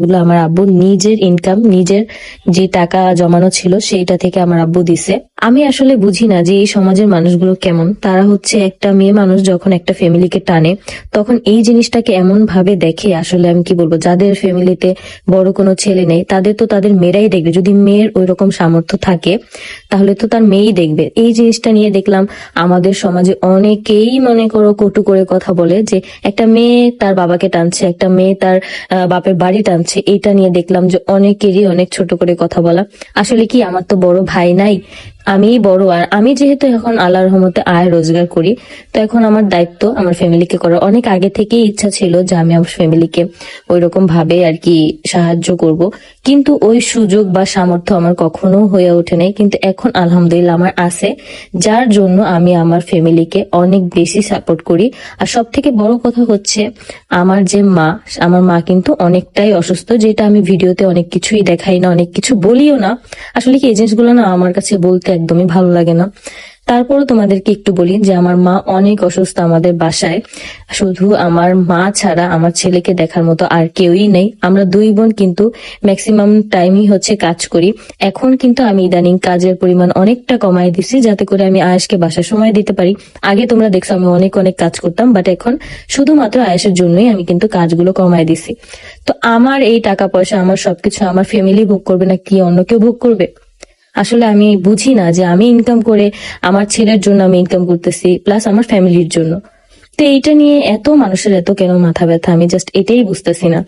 গুলো আমার আব্বু নিজের ইনকাম, নিজের যে টাকা জমানো ছিল সেইটা থেকে আমার আব্বু দিছে। আমি আসলে বুঝি না যে এই সমাজের মানুষগুলো কেমন। তারা হচ্ছে একটা মেয়ে মানুষ যখন একটা ফ্যামিলিকে টানে তখন এই জিনিসটাকে এমন ভাবে দেখে, আসলে আমি কি বলবো, যাদের ফ্যামিলিতে বড় কোনো ছেলে নেই তাদের তো তাদের মেয়েরাই দেখবে। যদি মেয়ের ওই রকম সামর্থ্য থাকে তাহলে তো তার মেয়েই দেখবে। এই জিনিসটা নিয়ে দেখলাম আমাদের সমাজে অনেকেই মনে করো কটু করে কথা বলে যে একটা মেয়ে তার বাবাকে টানছে, একটা মেয়ে তার বাপের বাড়ি টানছে। এটা নিয়ে দেখলাম যে অনেকেরই অনেক ছোট করে কথা বলা। আসলে কি, আমার তো বড় ভাই নাই, আমিই বড়। আর আমি যেহেতু এখন আল্লাহর রহমতে আয় রোজগার করি, তো এখন আমার দায়িত্ব আমার ফ্যামিলিকে করার। অনেক আগে থেকেই ইচ্ছা ছিল যে আমি আমার ফ্যামিলিকে ওই রকম ভাবে আর কি সাহায্য করব, কিন্তু ওই সুযোগ বা সামর্থ্য আমার কখনো হয়ে ওঠে নাই। কিন্তু এখন আলহামদুলিল্লাহ আমার আছে, যার জন্য আমি আমার ফ্যামিলিকে অনেক বেশি সাপোর্ট করি। আর সব থেকে বড় কথা হচ্ছে আমার যে মা, আমার মা কিন্তু অনেকটাই অসুস্থ, যেটা আমি ভিডিওতে অনেক কিছুই দেখাই না, অনেক কিছু বলিও না। আসলে কি এই জিনিসগুলো না আমার কাছে বলতে একদমই ভালো লাগে না। তারপরও তোমাদেরকে একটু বলি যে আমার মা অনেক অসুস্থ আমাদের বাসায়। শুধু আমার মা ছাড়া আমার ছেলেকে দেখার মতো আর কেউই নেই। আমরা দুই বোন কিন্তু ম্যাক্সিমাম টাইমই হচ্ছে কাজ করি। এখন কিন্তু আমি ইদানিং কাজের পরিমাণ অনেকটা কমাই দিছি, যাতে করে আমি আয়েশকে বাসায় সময় দিতে পারি। আগে তোমরা দেখছো আমি অনেক অনেক কাজ করতাম, বাট এখন শুধুমাত্র আয়েশের জন্যই আমি কিন্তু কাজগুলো কমাই দিছি। তো আমার এই টাকা পয়সা, আমার সবকিছু আমার ফ্যামিলি ভোগ করবে না কি অন্য কেউ ভোগ করবে? আসলে আমি বুঝি না যে আমি ইনকাম করে আমার ছেলের জন্য আমি ইনকাম করতেছি, প্লাস আমার ফ্যামিলির জন্য। তো এইটা নিয়ে এত মানুষের এত কেন মাথা ব্যথা, আমি জাস্ট এটাই বুঝতেছি না।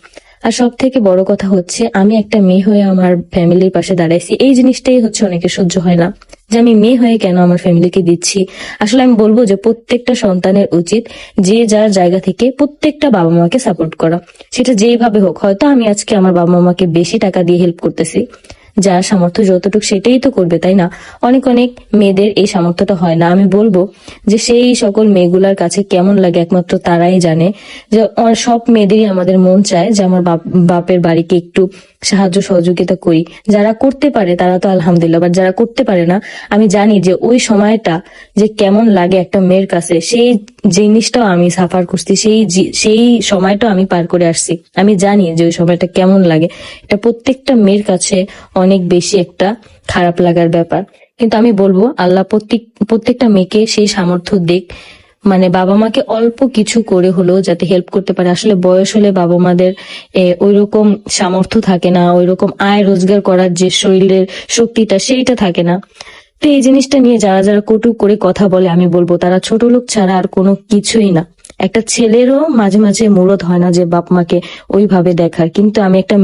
আর সব থেকে বড় কথা হচ্ছে আমি একটা মেয়ে হয়ে আমার ফ্যামিলির পাশে দাঁড়াইছি, এই জিনিসটাই হচ্ছে অনেকে সহ্য হয় না, যে আমি মেয়ে হয়ে কেন আমার ফ্যামিলিকে দিচ্ছি। আসলে আমি বলবো যে প্রত্যেকটা সন্তানের উচিত যে যার জায়গা থেকে প্রত্যেকটা বাবা মাকে সাপোর্ট করা, সেটা যেইভাবে হোক। হয়তো আমি আজকে আমার বাবা মাকে বেশি টাকা দিয়ে হেল্প করতেছি, যার সামর্থ্য যতটুকু সেটাই তো করবে, তাই না? অনেক অনেক মেয়েদের এই সামর্থ্যটা হয় না। আমি বলবো যে সেই সকল মেয়েগুলার কাছে কেমন লাগে একমাত্র তারাই জানে। যে সব মেয়েদেরই আমাদের মন চায় যে আমার বাপের বাড়িকে একটু সাহায্য সহযোগিতা করি। যারা করতে পারে তারা তো আলহামদুলিল্লাহ, বাট যারা করতে পারে না, আমি জানি যে ওই সময়টা যে কেমন লাগে একটা মেয়ের কাছে, সেই জিনিসটাও আমি সাফার করছি, সেই সময়টা আমি পার করে আসছি। আমি জানি যে ওই সময়টা কেমন লাগে। এটা প্রত্যেকটা মেয়ের কাছে অনেক বেশি একটা খারাপ লাগার ব্যাপার। কিন্তু আমি বলবো আল্লাহ প্রত্যেকটা মেয়েকে সেই সামর্থ্য দিক, মানে বাবা মাকে অল্প কিছু করে হলেও যাতে হেল্প করতে পারে। আসলে বয়স হলে বাবা মাদের ওইরকম সামর্থ্য থাকে না, ওইরকম আয় রোজগার করার যে শরীরের শক্তিটা সেইটা থাকে না। তো এই জিনিসটা নিয়ে যারা যারা কটু করে কথা বলে, আমি বলবো তারা ছোট লোক ছাড়া আর কোনো কিছুই না। একটা ছেলেরও মাঝে মাঝে মুরত হয় না যে বাপ মাকে ওইভাবে দেখার। কিন্তু আমি একটা